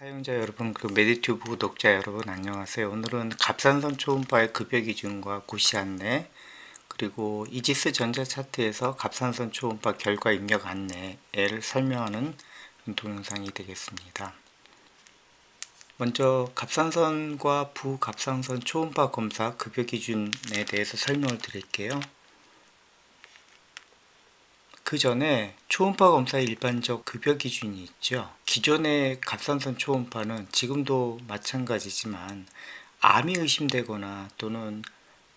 사용자 여러분, 그리고 메디튜브 구독자 여러분, 안녕하세요. 오늘은 갑산선 초음파의 급여 기준과 고시 안내, 그리고 이지스 전자 차트에서 갑산선 초음파 결과 입력 안내를 설명하는 동영상이 되겠습니다. 먼저 갑산선과 부갑산선 초음파 검사 급여 기준에 대해서 설명을 드릴게요. 그 전에 초음파 검사의 일반적 급여 기준이 있죠. 기존의 갑산선 초음파는 지금도 마찬가지지만 암이 의심되거나 또는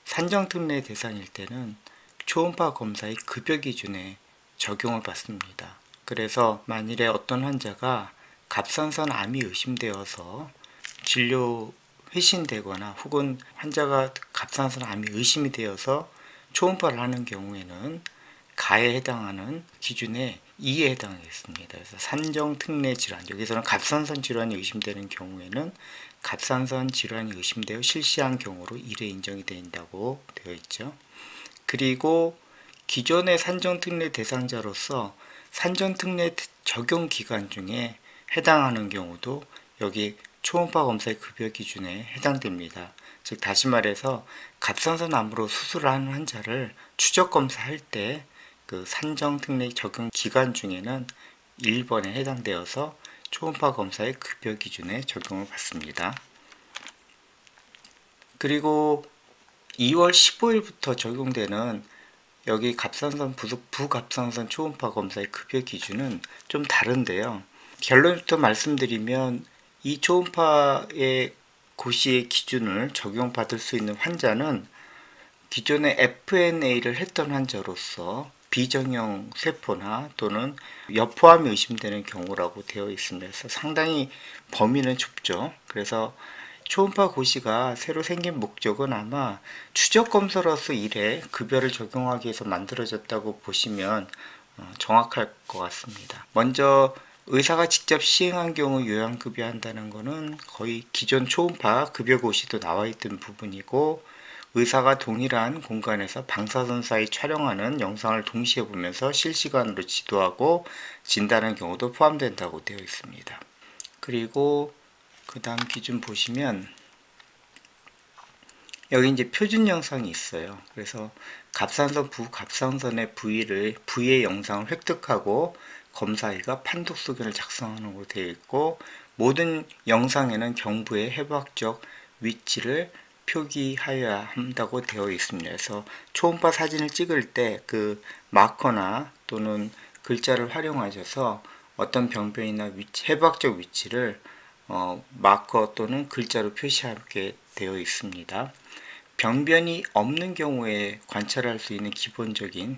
산정특례 대상일 때는 초음파 검사의 급여 기준에 적용을 받습니다. 그래서 만일에 어떤 환자가 갑산선 암이 의심되어서 진료 회신되거나 혹은 환자가 갑산선 암이 의심이 되어서 초음파를 하는 경우에는 가에 해당하는 기준에 2에 해당하겠습니다. 그래서 산정특례 질환, 여기서는 갑산선 질환이 의심되는 경우에는 갑산선 질환이 의심되어 실시한 경우로 1에 인정이 된다고 되어 있죠. 그리고 기존의 산정특례 대상자로서 산정특례 적용 기간 중에 해당하는 경우도 여기 초음파 검사의 급여 기준에 해당됩니다. 즉 다시 말해서 갑산선 암으로 수술을 하는 환자를 추적 검사할 때 그 산정특례 적용 기간 중에는 1번에 해당되어서 초음파 검사의 급여 기준에 적용을 받습니다. 그리고 2월 15일부터 적용되는 여기 갑산선 부갑산선 초음파 검사의 급여 기준은 좀 다른데요. 결론부터 말씀드리면 이 초음파의 고시의 기준을 적용받을 수 있는 환자는 기존에 FNA를 했던 환자로서 비정형 세포나 또는 여포암이 의심되는 경우라고 되어 있습니다. 그래서 상당히 범위는 좁죠. 그래서 초음파 고시가 새로 생긴 목적은 아마 추적 검사로서 1회 급여를 적용하기 위해서 만들어졌다고 보시면 정확할 것 같습니다. 먼저 의사가 직접 시행한 경우 요양급여한다는 것은 거의 기존 초음파 급여 고시도 나와 있던 부분이고, 의사가 동일한 공간에서 방사선사에 촬영하는 영상을 동시에 보면서 실시간으로 지도하고 진단하는 경우도 포함된다고 되어 있습니다. 그리고 그 다음 기준 보시면 여기 이제 표준 영상이 있어요. 그래서 갑산선 부갑산선의 부위의 영상을 획득하고 검사위가 판독 소견을 작성하는 것으로 되어 있고, 모든 영상에는 경부의 해부학적 위치를 표기하여야 한다고 되어 있습니다. 그래서 초음파 사진을 찍을 때 그 마커나 또는 글자를 활용하셔서 어떤 병변이나 해부학적 위치를 마커 또는 글자로 표시하게 되어 있습니다. 병변이 없는 경우에 관찰할 수 있는 기본적인,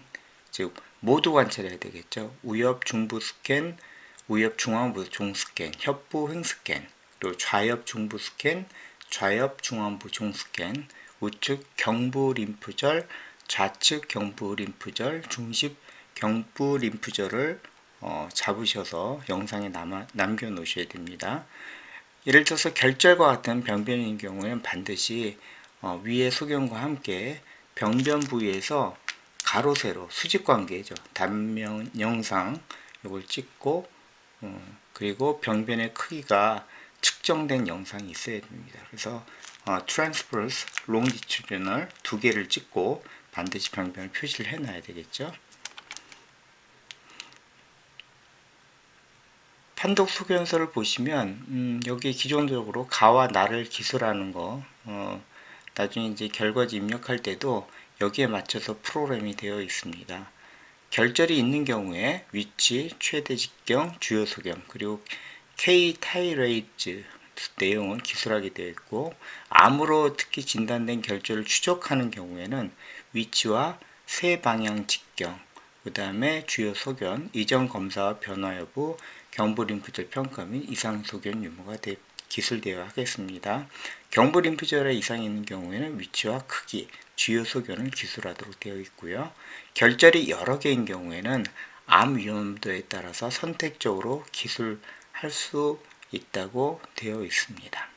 즉 모두 관찰해야 되겠죠. 우엽 중부 스캔, 우엽 중앙부 종 스캔, 협부 횡 스캔, 그리고 좌엽 중부 스캔, 좌엽 중앙부 종 스캔, 우측 경부 림프절, 좌측 경부 림프절, 중심 경부 림프절을 잡으셔서 영상에 남겨 놓으셔야 됩니다. 예를 들어서 결절과 같은 병변인 경우에는 반드시 위의 소견과 함께 병변 부위에서 가로 세로 수직 관계죠. 단면 영상 이걸 찍고 그리고 병변의 크기가 측정된 영상이 있어야 됩니다. 그래서 transverse, longitudinal 두 개를 찍고 반드시 병변을 표시를 해놔야 되겠죠. 판독 소견서를 보시면 여기 기존적으로 가와 나를 기술하는 거, 나중에 이제 결과지 입력할 때도 여기에 맞춰서 프로그램이 되어 있습니다. 결절이 있는 경우에 위치, 최대 직경, 주요 소견, 그리고 K 타이레이즈 내용은 기술하게 되어 있고, 암으로 특히 진단된 결절을 추적하는 경우에는 위치와 세 방향 직경, 그 다음에 주요 소견, 이전 검사와 변화 여부, 경부 림프절 평가 및 이상 소견 유무가 기술되어야 하겠습니다. 경부 림프절에 이상이 있는 경우에는 위치와 크기, 주요 소견을 기술하도록 되어 있고요. 결절이 여러 개인 경우에는 암 위험도에 따라서 선택적으로 기술할 수 있다고 되어 있습니다.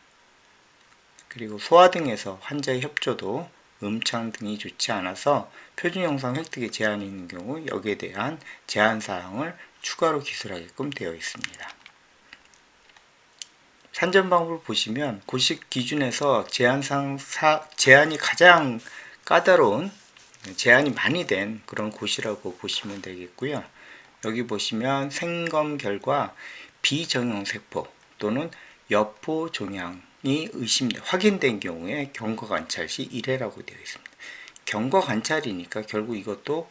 그리고 소화 등에서 환자의 협조도 음창 등이 좋지 않아서 표준 영상 획득에 제한이 있는 경우 여기에 대한 제한 사항을 추가로 기술하게끔 되어 있습니다. 산전 방법을 보시면 고시 기준에서 제한이 가장 까다로운, 제한이 많이 된 그런 고시라고 보시면 되겠고요. 여기 보시면 생검 결과 비정형세포 또는 여포 종양이 확인된 경우에 경과 관찰 시 1회라고 되어 있습니다. 경과 관찰이니까 결국 이것도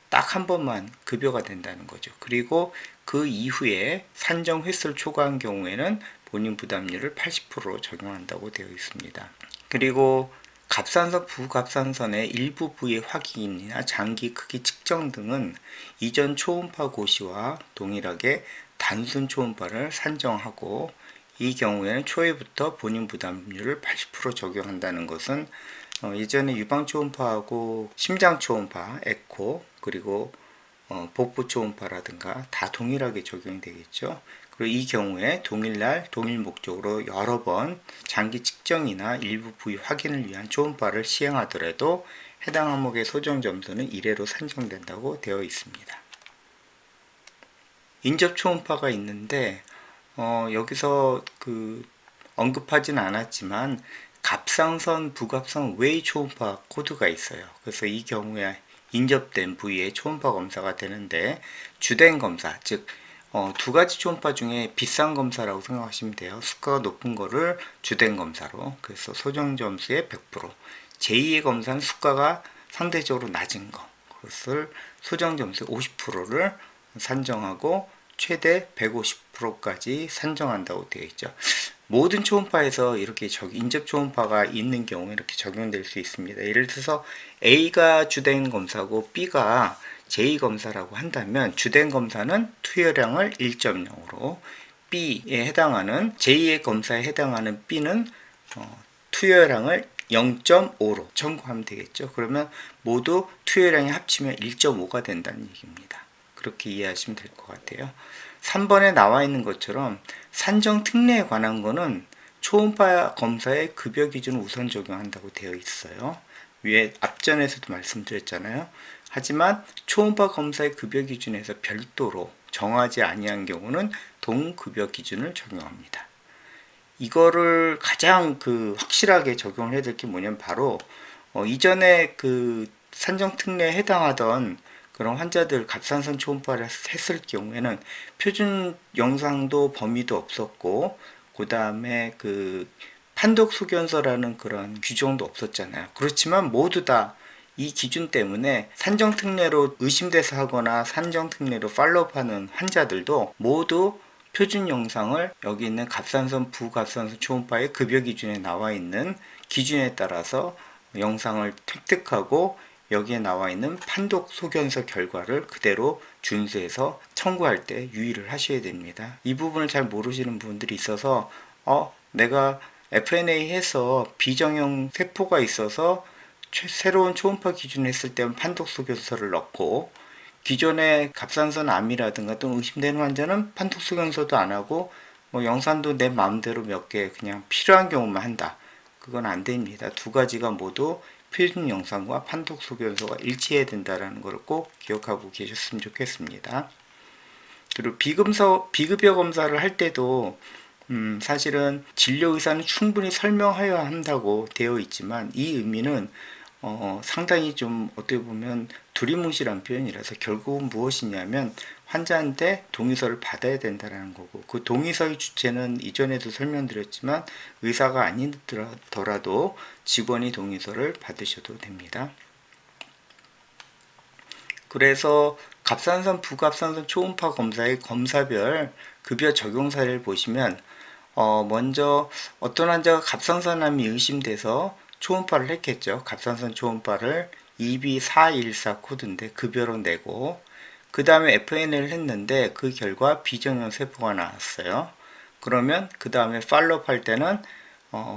딱 한 번만 급여가 된다는 거죠. 그리고 그 이후에 산정 횟수를 초과한 경우에는 본인 부담률을 80%로 적용한다고 되어 있습니다. 그리고 갑상선, 부갑상선의 일부 부위 확인이나 장기 크기 측정 등은 이전 초음파 고시와 동일하게 단순 초음파를 산정하고, 이 경우에는 초회부터 본인 부담률을 80% 적용한다는 것은 예전에 유방 초음파하고 심장 초음파, 에코, 그리고 복부 초음파라든가 다 동일하게 적용이 되겠죠. 그리고 이 경우에 동일날 동일 목적으로 여러 번 장기 측정이나 일부 부위 확인을 위한 초음파를 시행하더라도 해당 항목의 소정 점수는 1회로 산정된다고 되어 있습니다. 인접 초음파가 있는데 여기서 언급하진 않았지만 갑상선, 부갑상선 외의 초음파 코드가 있어요. 그래서 이 경우에 인접된 부위의 초음파 검사가 되는데, 주된 검사, 즉 두 가지 초음파 중에 비싼 검사라고 생각하시면 돼요. 수가가 높은 거를 주된 검사로. 그래서 소정 점수의 100%, 제2의 검사는 수가가 상대적으로 낮은 거, 그것을 소정 점수 50%를 산정하고 최대 150%까지 산정한다고 되어 있죠. 모든 초음파에서 이렇게 인접 초음파가 있는 경우에 이렇게 적용될 수 있습니다. 예를 들어서 A가 주된 검사고 B가 제2검사라고 한다면, 주된 검사는 투여량을 1.0으로, B에 해당하는 제2의 검사에 해당하는 B는 투여량을 0.5로 청구하면 되겠죠. 그러면 모두 투여량이 합치면 1.5가 된다는 얘기입니다. 그렇게 이해하시면 될 것 같아요. 3번에 나와 있는 것처럼 산정 특례에 관한 거는 초음파 검사의 급여 기준을 우선 적용한다고 되어 있어요. 위에 앞전에서도 말씀드렸잖아요. 하지만 초음파 검사의 급여 기준에서 별도로 정하지 아니한 경우는 동급여 기준을 적용합니다. 이거를 가장 확실하게 적용을 해야 될 게 뭐냐면 바로 이전에 산정 특례에 해당하던 그런 환자들 갑상선 초음파를 했을 경우에는 표준 영상도 범위도 없었고, 그 다음에 판독 소견서라는 그런 규정도 없었잖아요. 그렇지만 모두 다 이 기준 때문에 산정 특례로 의심돼서 하거나 산정 특례로 팔로우하는 환자들도 모두 표준 영상을 여기 있는 갑상선, 부갑상선 초음파의 급여 기준에 나와 있는 기준에 따라서 영상을 획득하고 여기에 나와 있는 판독 소견서 결과를 그대로 준수해서 청구할 때 유의를 하셔야 됩니다. 이 부분을 잘 모르시는 분들이 있어서 내가 FNA 해서 비정형 세포가 있어서 새로운 초음파 기준을 했을 때는 판독 소견서를 넣고, 기존의 갑상선 암이라든가 또 의심되는 환자는 판독 소견서도 안 하고 영상도 내 마음대로 몇 개 그냥 필요한 경우만 한다. 그건 안 됩니다. 두 가지가 모두 표준 영상과 판독 소견서가 일치해야 된다는 걸 꼭 기억하고 계셨으면 좋겠습니다. 그리고 비급여 검사를 할 때도 사실은 진료의사는 충분히 설명해야 한다고 되어 있지만, 이 의미는 상당히 좀 어떻게 보면 두리뭉실한 표현이라서 결국은 무엇이냐면 환자한테 동의서를 받아야 된다는 거고, 그 동의서의 주체는 이전에도 설명드렸지만 의사가 아니더라도 직원이 동의서를 받으셔도 됩니다. 그래서 갑상선, 부갑상선 초음파 검사의 검사별 급여 적용 사례를 보시면 먼저 어떤 환자가 갑상선암이 의심돼서 초음파를 했겠죠. 갑상선 초음파를 EB414 코드인데 급여로 내고, 그 다음에 FNA를 했는데 그 결과 비정형 세포가 나왔어요. 그러면 그 다음에 팔로업 할 때는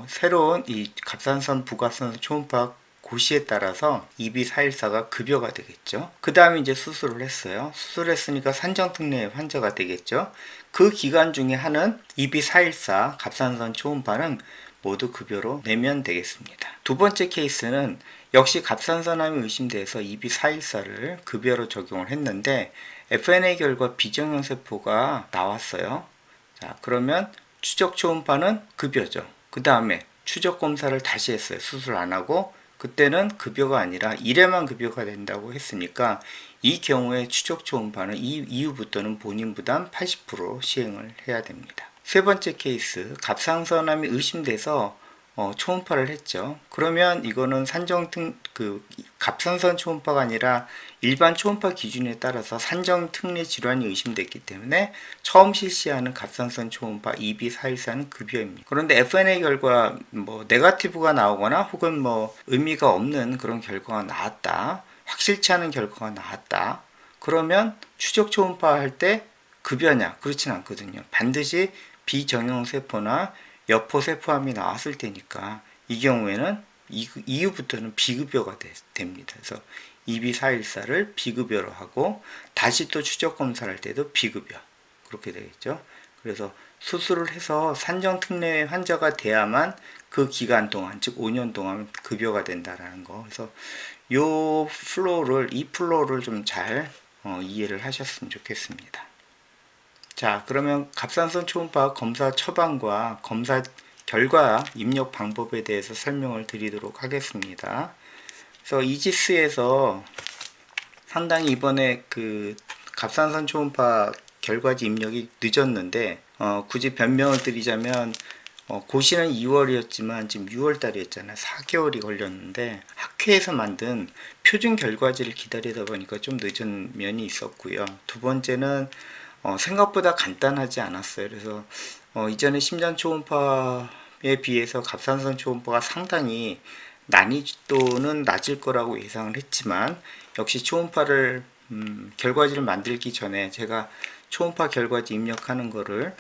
새로운 이 갑상선, 부갑상선 초음파 고시에 따라서 EB414가 급여가 되겠죠. 그 다음에 이제 수술을 했어요. 수술했으니까 산정특례 환자가 되겠죠. 그 기간 중에 하는 EB414 갑상선 초음파는 모두 급여로 내면 되겠습니다. 두 번째 케이스는 역시 갑상선암이 의심돼서 EB414를 급여로 적용을 했는데 FNA 결과 비정형 세포가 나왔어요. 자, 그러면 추적 초음파는 급여죠. 그 다음에 추적 검사를 다시 했어요. 수술 안 하고. 그때는 급여가 아니라 1회만 급여가 된다고 했으니까 이 경우에 추적 초음파는 이 이후부터는 본인 부담 80% 시행을 해야 됩니다. 세 번째 케이스, 갑상선암이 의심돼서 초음파를 했죠. 그러면 이거는 갑상선 초음파가 아니라 일반 초음파 기준에 따라서 산정특례 질환이 의심됐기 때문에 처음 실시하는 갑상선 초음파 EB414는 급여입니다. 그런데 FNA 결과 네거티브가 나오거나 혹은 의미가 없는 그런 결과가 나왔다, 확실치 않은 결과가 나왔다, 그러면 추적 초음파 할 때 급여냐? 그렇진 않거든요. 반드시 비정형세포나 여포세포암이 나왔을 때니까 이 경우에는 이후부터는 비급여가 됩니다. 그래서 EB414를 비급여로 하고 다시 또 추적 검사를 할 때도 비급여, 그렇게 되겠죠. 그래서 수술을 해서 산정특례 환자가 돼야만 그 기간 동안, 즉 5년 동안 급여가 된다라는 거. 그래서 이 플로우를 좀 잘 이해를 하셨으면 좋겠습니다. 자, 그러면 갑상선 초음파 검사 처방과 검사 결과 입력 방법에 대해서 설명을 드리도록 하겠습니다. 그래서 이지스에서 상당히 이번에 그 갑상선 초음파 결과지 입력이 늦었는데 굳이 변명을 드리자면 고시는 2월이었지만 지금 6월달이었잖아요. 4개월이 걸렸는데 학회에서 만든 표준 결과지를 기다리다 보니까 좀 늦은 면이 있었고요. 두 번째는 생각보다 간단하지 않았어요. 그래서 이전에 심장 초음파에 비해서 갑상선 초음파가 상당히 난이도는 낮을 거라고 예상을 했지만 역시 초음파를 결과지를 만들기 전에 제가 초음파 결과지 입력하는 거를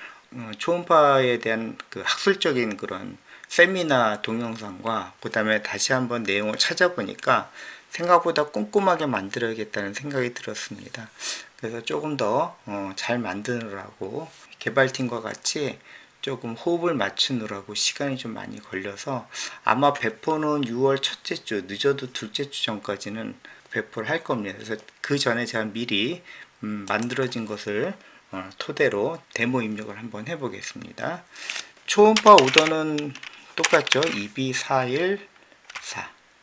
초음파에 대한 그 학술적인 그런 세미나 동영상과 그 다음에 다시 한번 내용을 찾아보니까 생각보다 꼼꼼하게 만들어야겠다는 생각이 들었습니다. 그래서 조금 더 잘 만드느라고 개발팀과 같이 조금 호흡을 맞추느라고 시간이 좀 많이 걸려서 아마 배포는 6월 첫째 주, 늦어도 둘째 주 전까지는 배포를 할 겁니다. 그래서 그 전에 제가 미리 만들어진 것을 토대로 데모 입력을 한번 해보겠습니다. 초음파 오더는 똑같죠. EB414.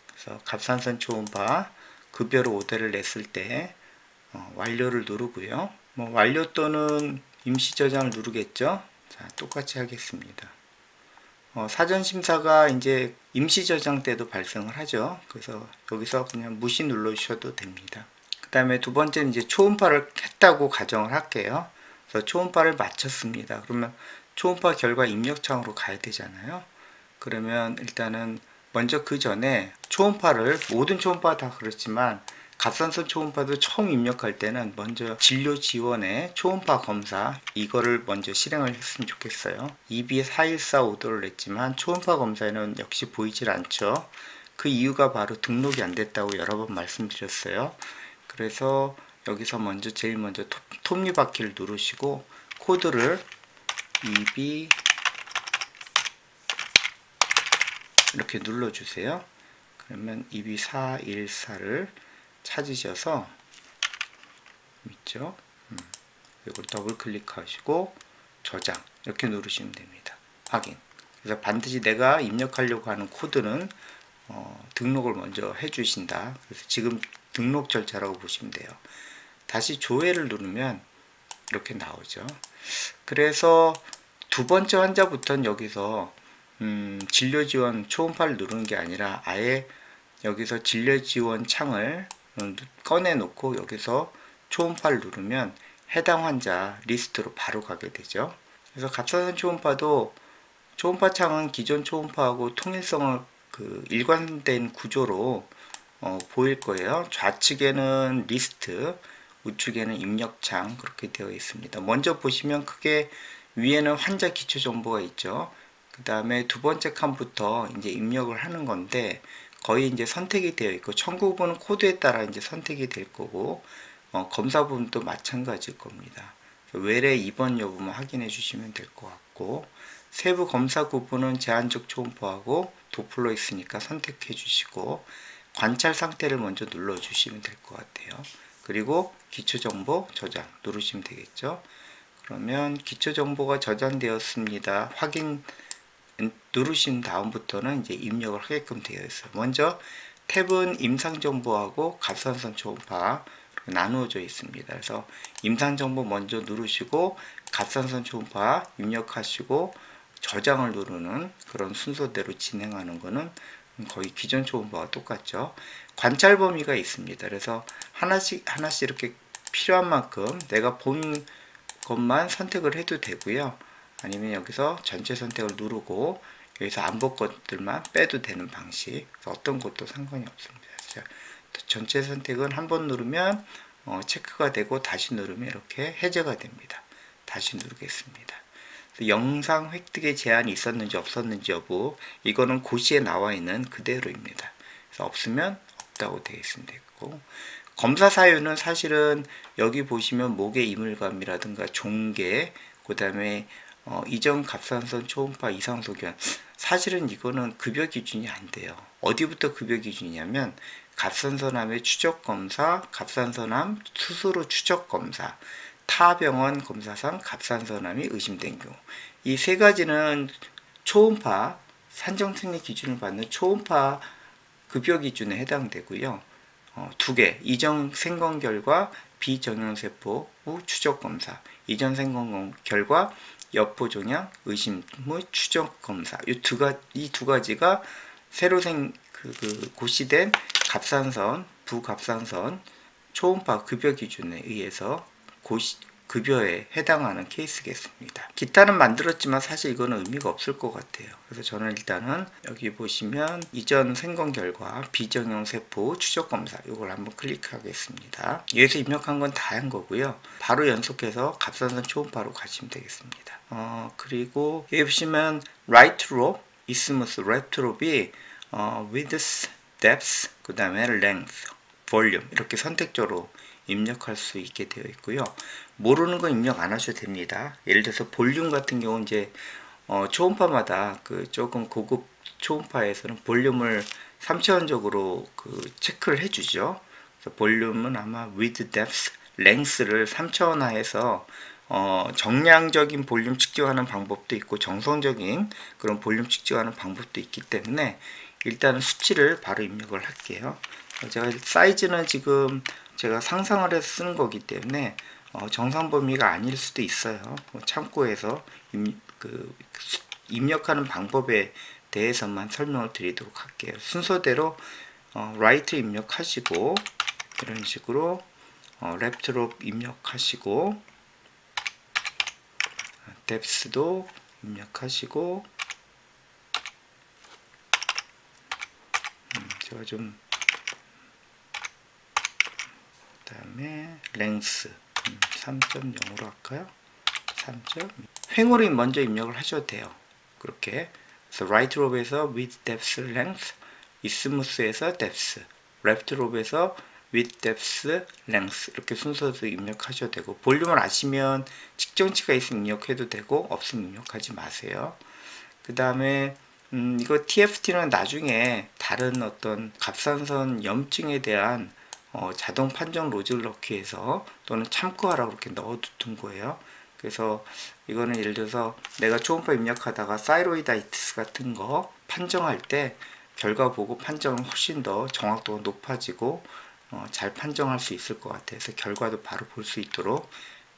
그래서 갑상선 초음파 급여로 오더를 냈을 때 완료를 누르고요. 완료 또는 임시 저장을 누르겠죠. 자, 똑같이 하겠습니다. 사전 심사가 이제 임시 저장 때도 발생을 하죠. 그래서 여기서 그냥 무시 눌러주셔도 됩니다. 그 다음에 두 번째는 이제 초음파를 했다고 가정을 할게요. 그래서 초음파를 마쳤습니다. 그러면 초음파 결과 입력창으로 가야 되잖아요. 그러면 일단은 먼저 그 전에 초음파를, 모든 초음파 다 그렇지만 갑상선 초음파도 처음 입력할 때는 먼저 진료 지원에 초음파 검사 이거를 먼저 실행을 했으면 좋겠어요. EB414 오더를 냈지만 초음파 검사에는 역시 보이질 않죠. 그 이유가 바로 등록이 안 됐다고 여러 번 말씀드렸어요. 그래서 여기서 제일 먼저 톱니바퀴를 누르시고 코드를 EB 이렇게 눌러주세요. 그러면 EB414를 찾으셔서 있죠. 이걸 더블 클릭하시고 저장 이렇게 누르시면 됩니다. 확인. 그래서 반드시 내가 입력하려고 하는 코드는 등록을 먼저 해주신다. 그래서 지금 등록 절차라고 보시면 돼요. 다시 조회를 누르면 이렇게 나오죠. 그래서 두 번째 환자부터는 여기서 진료 지원 초음파를 누르는 게 아니라 아예 여기서 진료 지원 창을 꺼내 놓고 여기서 초음파를 누르면 해당 환자 리스트로 바로 가게 되죠. 그래서 갑상선 초음파도 초음파 창은 기존 초음파하고 통일성을 일관된 구조로 보일 거예요. 좌측에는 리스트, 우측에는 입력창 그렇게 되어 있습니다. 먼저 보시면 크게 위에는 환자 기초 정보가 있죠. 그 다음에 두 번째 칸부터 이제 입력을 하는 건데 거의 이제 선택이 되어 있고 청구 부분은 코드에 따라 이제 선택이 될 거고 검사 부분도 마찬가지일 겁니다. 외래 입원 여부만 확인해 주시면 될 것 같고 세부 검사 구분은 제한적 초음파하고 도플러 있으니까 선택해 주시고 관찰 상태를 먼저 눌러 주시면 될 것 같아요. 그리고 기초 정보 저장 누르시면 되겠죠. 그러면 기초 정보가 저장되었습니다. 확인 누르신 다음부터는 이제 입력을 하게끔 되어 있어요. 먼저 탭은 임상정보하고 갑상선 초음파 나누어져 있습니다. 그래서 임상정보 먼저 누르시고 갑상선 초음파 입력하시고 저장을 누르는 그런 순서대로 진행하는 거는 거의 기존 초음파와 똑같죠. 관찰 범위가 있습니다. 그래서 하나씩 이렇게 필요한 만큼 내가 본 것만 선택을 해도 되고요. 아니면 여기서 전체 선택을 누르고 여기서 안 볼 것들만 빼도 되는 방식. 어떤 것도 상관이 없습니다. 전체 선택은 한 번 누르면 체크가 되고 다시 누르면 이렇게 해제가 됩니다. 다시 누르겠습니다. 영상 획득에 제한이 있었는지 없었는지 여부, 이거는 고시에 나와 있는 그대로입니다. 그래서 없으면 없다고 되어 있으면 되고, 검사 사유는 사실은 여기 보시면 목의 이물감이라든가 종괴, 그 다음에 이전 갑상선 초음파 이상 소견, 사실은 이거는 급여 기준이 안 돼요. 어디부터 급여 기준이냐면 갑상선암의 추적 검사, 갑상선암 수수로 추적 검사, 타 병원 검사상 갑상선암이 의심된 경우, 이 세 가지는 초음파 산정 승리 기준을 받는 초음파 급여 기준에 해당되고요. 두 개, 이전 생검 결과 비정형세포 후 추적 검사, 이전 생검 결과 여포 종양 의심 후 추적 검사, 이 두 가지가 새로 고시된 갑상선, 부갑상선 초음파 급여 기준에 의해서 급여에 해당하는 케이스겠습니다. 기타는 만들었지만 사실 이거는 의미가 없을 것 같아요. 그래서 저는 일단은 여기 보시면 이전 생검 결과 비정형 세포 추적 검사 이걸 한번 클릭하겠습니다. 여기서 입력한 건 다 한 거고요. 바로 연속해서 갑상선 초음파로 가시면 되겠습니다. 그리고 여기 보시면 right lobe, isthmus left lobe이 width, depth, 그 다음에 length, volume 이렇게 선택적으로 입력할 수 있게 되어 있고요. 모르는 건 입력 안 하셔도 됩니다. 예를 들어서 볼륨 같은 경우는 이제 초음파마다 조금 고급 초음파에서는 볼륨을 3차원적으로 체크를 해주죠. 그래서 볼륨은 아마 width, depth, length를 3차원화해서 정량적인 볼륨 측정하는 방법도 있고 정성적인 그런 볼륨 측정하는 방법도 있기 때문에 일단은 수치를 바로 입력을 할게요. 제가 사이즈는 지금 제가 상상을 해서 쓰는 거기 때문에 정상 범위가 아닐 수도 있어요. 참고해서 입력하는 방법에 대해서만 설명을 드리도록 할게요. 순서대로 라이트 입력하시고 이런 식으로 랩트로 입력하시고 뎁스도 입력하시고 제가 좀 그 다음에 랭스 3.0으로 할까요? 3.0 횡으로 먼저 입력을 하셔도 돼요. 그렇게 그래서 right lobe에서 with depth length, isthmus에서 depth, left lobe에서 with depth length 이렇게 순서도 입력하셔도 되고, 볼륨을 아시면 측정치가 있으면 입력해도 되고 없으면 입력하지 마세요. 그 다음에 이거 TFT는 나중에 다른 어떤 갑상선 염증에 대한 자동 판정 로직을 넣기 위해서 또는 참고하라고 이렇게 넣어둔 거예요. 그래서 이거는 예를 들어서 내가 초음파 입력하다가 사이로이다이티스 같은 거 판정할 때 결과 보고 판정은 훨씬 더 정확도가 높아지고 잘 판정할 수 있을 것 같아서 결과도 바로 볼 수 있도록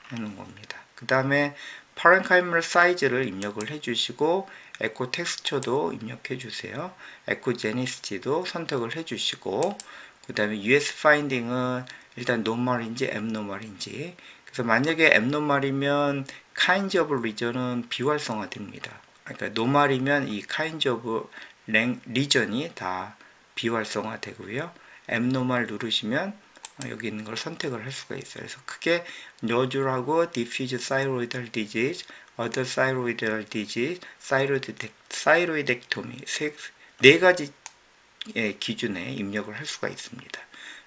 하는 겁니다. 그 다음에 파렌카이멀 사이즈를 입력을 해주시고 에코 텍스처도 입력해 주세요. 에코 제니시티도 선택을 해주시고, 그 다음에 US 파인딩은 일단 노멀인지 앱노멀인지, 그래서 만약에 앱노멀이면 kinds of region은 비활성화됩니다. 그러니까 노멀이면 이 kinds of region이 다 비활성화되고요. 앱노멀 누르시면 여기 있는 걸 선택을 할 수가 있어요. 그래서 크게 노듈하고 diffuse thyroidal disease, other thyroidal disease, thyroidectomy 네 가지 기준에 입력을 할 수가 있습니다.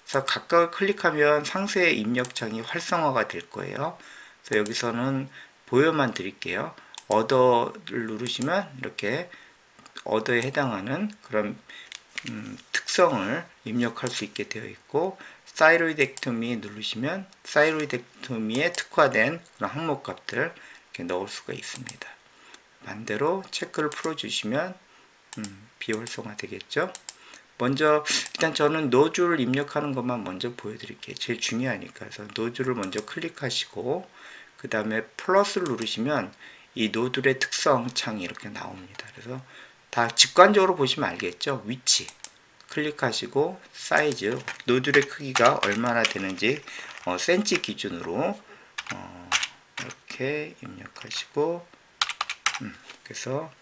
그래서 각각을 클릭하면 상세의 입력창이 활성화가 될 거예요. 그래서 여기서는 보여만 드릴게요. other를 누르시면 이렇게 other에 해당하는 그런 특성을 입력할 수 있게 되어 있고, 사이로이덱토미 누르시면 사이로이덱토미에 특화된 그런 항목값들 이렇게 넣을 수가 있습니다. 반대로 체크를 풀어주시면 비활성화 되겠죠. 먼저 일단 저는 노즐을 입력하는 것만 먼저 보여드릴게요. 제일 중요하니까. 그래서 노즐을 먼저 클릭하시고 그 다음에 플러스를 누르시면 이 노즐의 특성 창이 이렇게 나옵니다. 그래서 다 직관적으로 보시면 알겠죠. 위치 클릭하시고 사이즈, 노즐의 크기가 얼마나 되는지 센치 기준으로 이렇게 입력하시고 그래서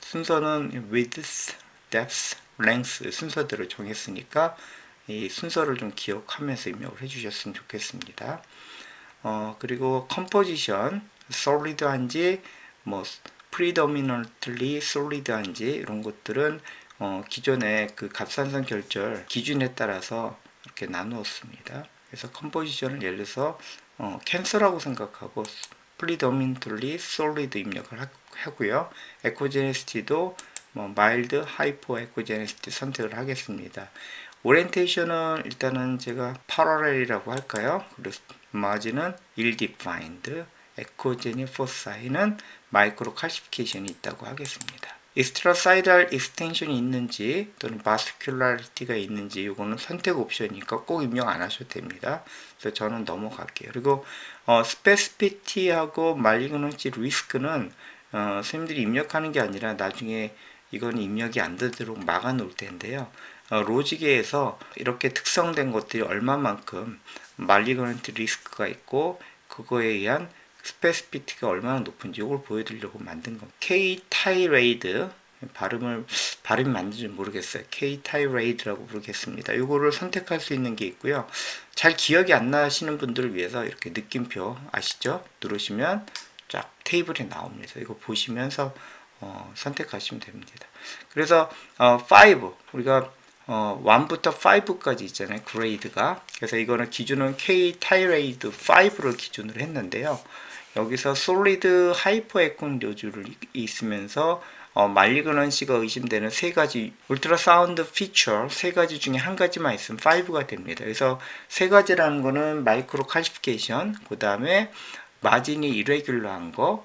순서는 width, depth, length 순서대로 정했으니까 이 순서를 좀 기억하면서 입력을 해주셨으면 좋겠습니다. 그리고 컴포지션, solid한지 뭐 predominantly solid한지 이런 것들은 기존의 그 갑산선 결절 기준에 따라서 이렇게 나누었습니다. 그래서 컴포지션을 예를 들어서 캔서라고 생각하고 predominantly solid 입력을 하고요. 에코제네시티도 마일드, 하이퍼 에코제네시티 선택을 하겠습니다. 오리엔테이션은 일단은 제가 parallel이라고 할까요? 그리고 마진은 ill-defined, 에코제니 포사이는 마이크로 칼시피케이션이 있다고 하겠습니다. 익스트라사이달 익스텐션이 있는지 또는 바스큘라리티가 있는지 이거는 선택 옵션이니까 꼭 입력 안 하셔도 됩니다. 그래서 저는 넘어갈게요. 그리고 스페시피티하고 말리그넌시 리스크는 선생님들이 입력하는 게 아니라 나중에 이건 입력이 안 되도록 막아 놓을 텐데요. 로직에서 이렇게 특성된 것들이 얼마만큼 말리그넌트 리스크가 있고 그거에 의한 스페시피티가 얼마나 높은지 이걸 보여드리려고 만든 겁니다. K-타이레이드 발음이 맞는지 모르겠어요. K-타이레이드라고 부르겠습니다. 이거를 선택할 수 있는 게 있고요. 잘 기억이 안 나시는 분들을 위해서 이렇게 느낌표 아시죠? 누르시면 쫙 테이블이 나옵니다. 이거 보시면서 선택하시면 됩니다. 그래서 5 우리가 1부터 5까지 있잖아요. 그레이드가. 그래서 이거는 기준은 K-타이레이드 5를 기준으로 했는데요. 여기서 솔리드 하이퍼 에콘 노즐이 있으면서 말리그넌시가 의심되는 세 가지 울트라사운드 피처 세 가지 중에 한 가지만 있으면 5가 됩니다. 그래서 세 가지라는 거는 마이크로 칼시피케이션, 그 다음에 마진이 이레귤러한 거,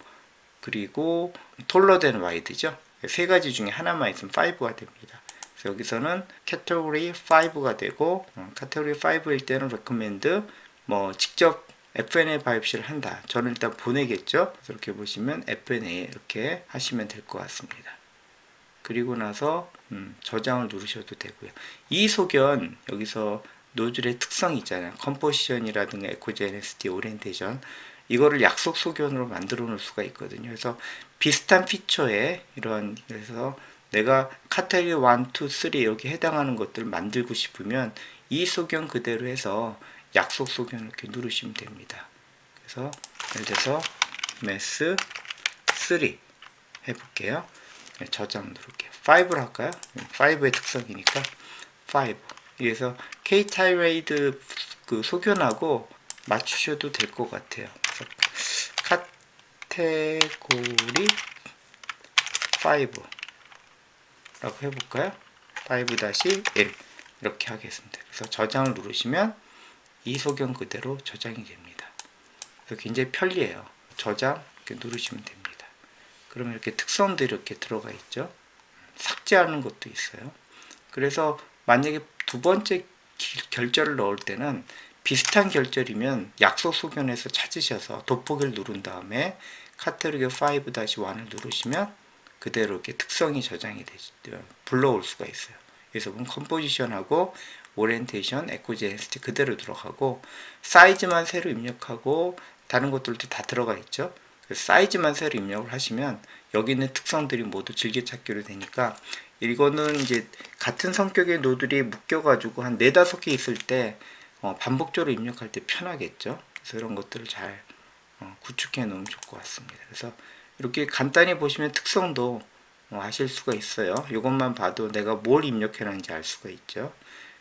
그리고 톨러된 와이드죠. 세 가지 중에 하나만 있으면 5가 됩니다. 그래서 여기서는 카테고리 5가 되고 카테고리 5일 때는 recommend 직접 FNA 바이옵시를 한다. 저는 일단 보내겠죠. 그래서 이렇게 보시면 FNA 이렇게 하시면 될 것 같습니다. 그리고 나서 저장을 누르셔도 되고요. 이 소견 여기서 노즐의 특성이 있잖아요. 컴포지션이라든가 에코제네시티, 오리엔테이션 이거를 약속 소견으로 만들어 놓을 수가 있거든요. 그래서 비슷한 피처에 이런 그래서 내가 카테고리 1, 2, 3 여기 해당하는 것들을 만들고 싶으면 이 소견 그대로 해서 약속 소견을 이렇게 누르시면 됩니다. 그래서 예를 들어서 매스 3 해볼게요. 저장 누를게요. 5를 할까요? 5의 특성이니까 5. 그래서 K-타이레이드 그 소견하고 맞추셔도 될 것 같아요. 그래서 카테고리 5 라고 해볼까요? 5-1 이렇게 하겠습니다. 그래서 저장을 누르시면 이 소견 그대로 저장이 됩니다. 그래서 굉장히 편리해요. 저장 이렇게 누르시면 됩니다. 그러면 이렇게 특성들이 이렇게 들어가 있죠. 삭제하는 것도 있어요. 그래서 만약에 두 번째 결절을 넣을 때는 비슷한 결절이면 약속 소견에서 찾으셔서 돋보기를 누른 다음에 카테고리 5-1을 누르시면 그대로 이렇게 특성이 저장이 되죠. 불러올 수가 있어요. 그래서 컴포지션하고 오리엔테이션, 에코제네시티 그대로 들어가고 사이즈만 새로 입력하고 다른 것들도 다 들어가 있죠. 사이즈만 새로 입력을 하시면 여기 있는 특성들이 모두 즐겨찾기로 되니까 이거는 이제 같은 성격의 노즐이 묶여가지고 한 4-5개 있을 때 반복적으로 입력할 때 편하겠죠. 그래서 이런 것들을 잘 구축해 놓으면 좋을 것 같습니다. 그래서 이렇게 간단히 보시면 특성도 아실 수가 있어요. 이것만 봐도 내가 뭘 입력해 놨는지 알 수가 있죠.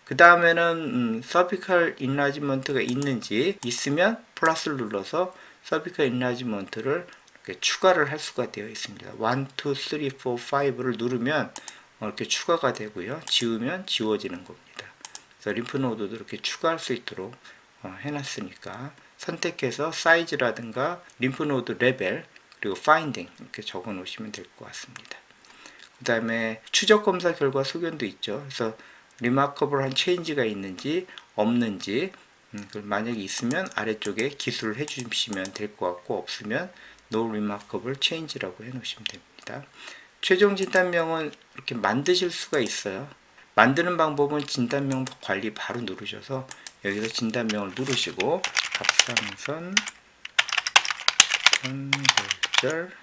그 다음에는 서비컬 인라지먼트가 있는지 있으면 플러스를 눌러서 서비컬 인라지먼트를 이렇게 추가를 할 수가 되어 있습니다. 1, 2, 3, 4, 5를 누르면 이렇게 추가가 되고요. 지우면 지워지는 겁니다. 그래서 림프노드도 이렇게 추가할 수 있도록 해놨으니까 선택해서 사이즈라든가 림프노드 레벨 그리고 파인딩 이렇게 적어 놓으시면 될 것 같습니다. 그 다음에 추적 검사 결과 소견도 있죠. 그래서 리마커블한 체인지가 있는지 없는지 만약에 있으면 아래쪽에 기술을 해주시면 될 것 같고 없으면 No Remarkable Change라고 해놓으시면 됩니다. 최종 진단명은 이렇게 만드실 수가 있어요. 만드는 방법은 진단명 관리 바로 누르셔서 여기서 진단명을 누르시고 갑상선 선골절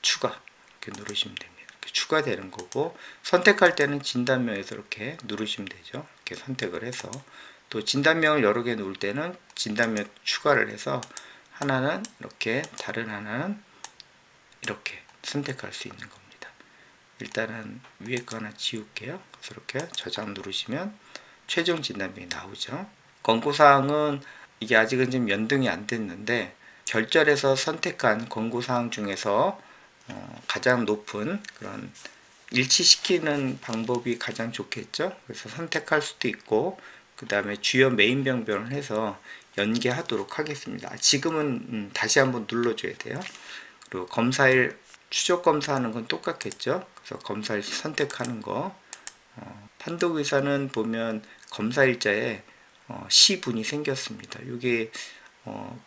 추가 이렇게 누르시면 됩니다. 이렇게 추가되는 거고 선택할 때는 진단명에서 이렇게 누르시면 되죠. 이렇게 선택을 해서 또 진단명을 여러 개 놓을 때는 진단명 추가를 해서 하나는 이렇게 다른 하나는 이렇게 선택할 수 있는 겁니다. 일단은 위에 거 하나 지울게요. 그래서 이렇게 저장 누르시면 최종 진단명이 나오죠. 권고사항은 이게 아직은 좀 연등이 안 됐는데 결절에서 선택한 권고사항 중에서 가장 높은 그런 일치시키는 방법이 가장 좋겠죠. 그래서 선택할 수도 있고 그 다음에 주요 메인 병변을 해서 연계하도록 하겠습니다. 지금은 다시 한번 눌러줘야 돼요. 그리고 검사일 추적 검사하는 건 똑같겠죠. 그래서 검사일 선택하는 거 판독의사는 보면 검사일자에 시분이 생겼습니다. 이게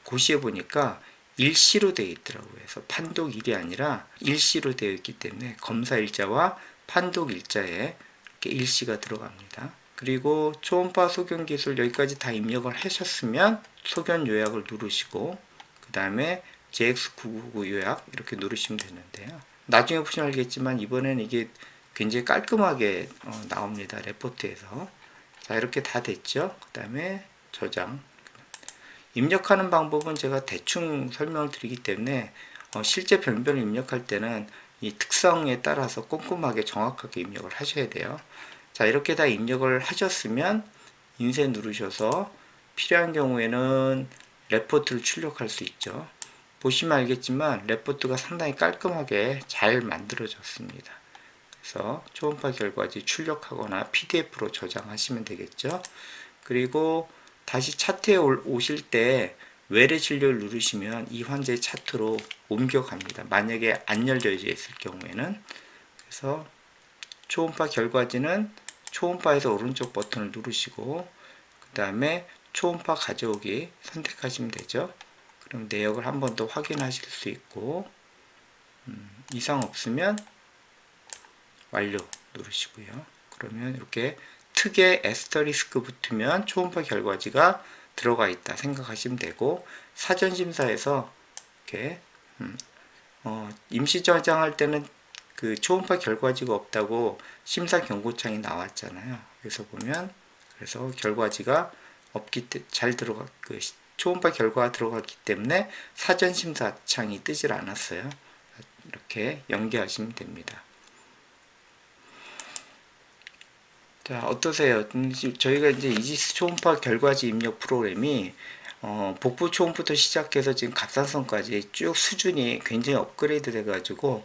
고시에 보니까 일시로 되어 있더라고요. 그래서 판독일이 아니라 일시로 되어 있기 때문에 검사일자와 판독일자에 이렇게 일시가 들어갑니다. 그리고 초음파 소견 기술 여기까지 다 입력을 하셨으면 소견 요약을 누르시고 그 다음에 JX999 요약 이렇게 누르시면 되는데요. 나중에 보시면 알겠지만 이번에는 이게 굉장히 깔끔하게 나옵니다. 레포트에서. 자, 이렇게 다 됐죠. 그 다음에 저장. 입력하는 방법은 제가 대충 설명을 드리기 때문에 실제 병변을 입력할 때는 이 특성에 따라서 꼼꼼하게 정확하게 입력을 하셔야 돼요. 자, 이렇게 다 입력을 하셨으면 인쇄 누르셔서 필요한 경우에는 레포트를 출력할 수 있죠. 보시면 알겠지만 레포트가 상당히 깔끔하게 잘 만들어졌습니다. 그래서 초음파 결과지 출력하거나 PDF로 저장하시면 되겠죠. 그리고 다시 차트에 오실 때 외래 진료를 누르시면 이 환자의 차트로 옮겨갑니다. 만약에 안 열려져 있을 경우에는. 그래서 초음파 결과지는 초음파에서 오른쪽 버튼을 누르시고 그 다음에 초음파 가져오기 선택하시면 되죠. 그럼 내역을 한 번 더 확인하실 수 있고 이상 없으면 완료 누르시고요. 그러면 이렇게 특에 에스터리스크 붙으면 초음파 결과지가 들어가 있다 생각하시면 되고 사전심사에서 이렇게 임시 저장할 때는 그 초음파 결과지가 없다고 심사 경고창이 나왔잖아요. 그래서 보면 그래서 결과지가 잘 들어가 초음파 결과가 들어갔기 때문에 사전심사 창이 뜨질 않았어요. 이렇게 연계하시면 됩니다. 자, 어떠세요? 저희가 이제 이지스 초음파 결과지 입력 프로그램이 복부 초음부터 시작해서 지금 갑상선까지 쭉 수준이 굉장히 업그레이드 돼가지고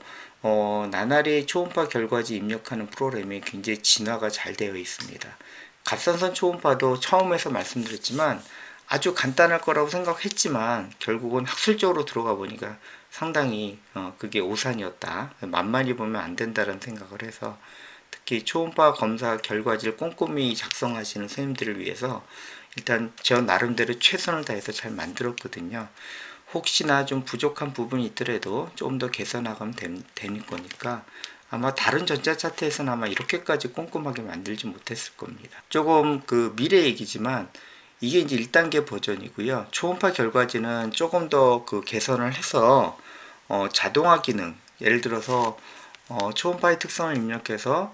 나날이 초음파 결과지 입력하는 프로그램이 굉장히 진화가 잘 되어 있습니다. 갑상선 초음파도 처음에서 말씀드렸지만 아주 간단할 거라고 생각했지만 결국은 학술적으로 들어가 보니까 상당히 그게 오산이었다. 만만히 보면 안 된다는 생각을 해서 특히 초음파 검사 결과지를 꼼꼼히 작성하시는 선생님들을 위해서 일단 저 나름대로 최선을 다해서 잘 만들었거든요. 혹시나 좀 부족한 부분이 있더라도 좀 더 개선하면 되는 거니까 아마 다른 전자차트에서는 아마 이렇게까지 꼼꼼하게 만들지 못했을 겁니다. 조금 그 미래 얘기지만 이게 이제 1단계 버전이고요. 초음파 결과지는 조금 더 그 개선을 해서 자동화 기능, 예를 들어서 초음파의 특성을 입력해서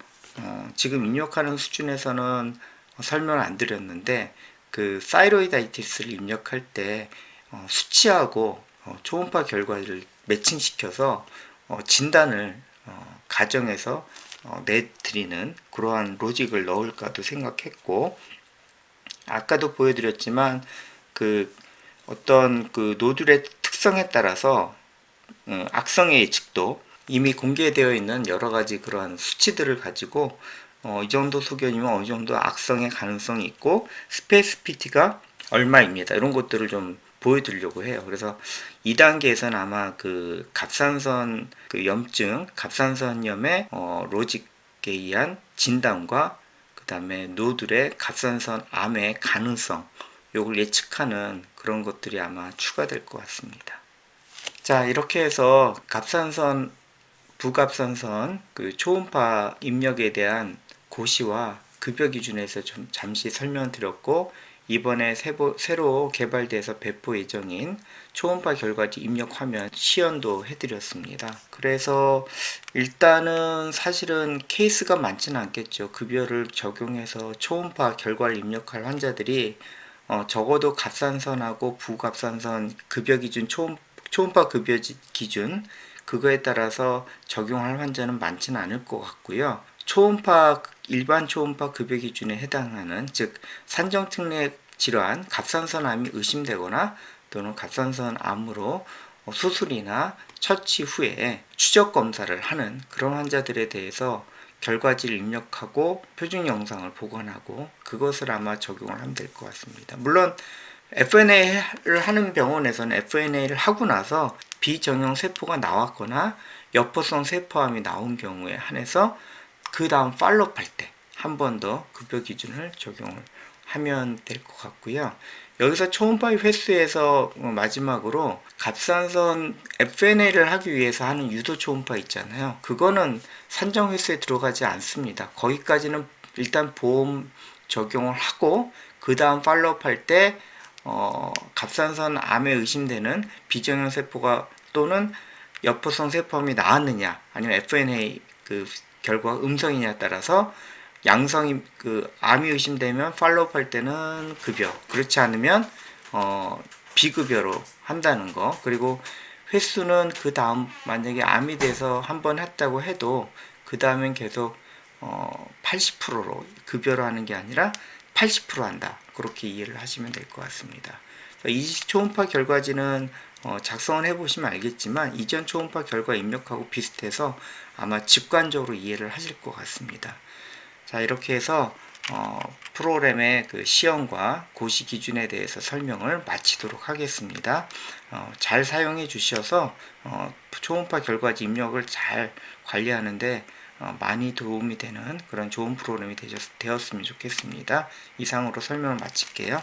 지금 입력하는 수준에서는 설명을 안 드렸는데 그 사이로이다이티스를 입력할 때 수치하고 초음파 결과를 매칭시켜서 진단을 가정에서 내드리는 그러한 로직을 넣을까도 생각했고 아까도 보여드렸지만 그 어떤 그 노듈의 특성에 따라서 악성의 예측도 이미 공개되어 있는 여러 가지 그런 수치들을 가지고 이 정도 소견이면 어느 정도 악성의 가능성이 있고 스페이스피티가 얼마입니다. 이런 것들을 좀 보여드리려고 해요. 그래서 2단계에서는 아마 그 갑상선 그 염증, 갑상선염의 로직에 의한 진단과 그 다음에 노들의 갑상선 암의 가능성, 요걸 예측하는 그런 것들이 아마 추가될 것 같습니다. 자, 이렇게 해서 갑상선, 부갑상선 그 초음파 입력에 대한 고시와 급여 기준에서 좀 잠시 설명드렸고, 이번에 새로 개발돼서 배포 예정인 초음파 결과지 입력 화면 시연도 해드렸습니다. 그래서 일단은 사실은 케이스가 많지는 않겠죠. 급여를 적용해서 초음파 결과를 입력할 환자들이 적어도 갑상선하고 부갑상선 급여 기준 초음파 급여 기준 그거에 따라서 적용할 환자는 많지는 않을 것 같고요. 일반 초음파 급여 기준에 해당하는, 즉 산정특례 질환 갑상선암이 의심되거나 또는 갑상선암으로 수술이나 처치 후에 추적 검사를 하는 그런 환자들에 대해서 결과지를 입력하고 표준 영상을 보관하고 그것을 아마 적용을 하면 될 것 같습니다. 물론 FNA를 하는 병원에서는 FNA를 하고 나서 비정형 세포가 나왔거나 여포성 세포암이 나온 경우에 한해서 그 다음 팔로업 할 때 한 번 더 급여 기준을 적용을 하면 될 것 같고요. 여기서 초음파의 횟수에서 마지막으로 갑상선 FNA를 하기 위해서 하는 유도 초음파 있잖아요. 그거는 산정 횟수에 들어가지 않습니다. 거기까지는 일단 보험 적용을 하고 그 다음 팔로업 할 때 갑상선 암에 의심되는 비정형 세포가 또는 여포성 세포암이 나왔느냐 아니면 FNA 그 결과가 음성이냐에 따라서 양성이 그 암이 의심되면 팔로업 할 때는 급여, 그렇지 않으면 비급여로 한다는 거. 그리고 횟수는 그 다음 만약에 암이 돼서 한 번 했다고 해도 그 다음엔 계속 80%로 급여로 하는 게 아니라 80% 한다. 그렇게 이해를 하시면 될 것 같습니다. 이 초음파 결과지는 작성을 해보시면 알겠지만 이전 초음파 결과 입력하고 비슷해서 아마 직관적으로 이해를 하실 것 같습니다. 자, 이렇게 해서 프로그램의 그 시험과 고시 기준에 대해서 설명을 마치도록 하겠습니다. 잘 사용해 주셔서 초음파 결과지 입력을 잘 관리하는데 많이 도움이 되는 그런 좋은 프로그램이 되었으면 좋겠습니다. 이상으로 설명을 마칠게요.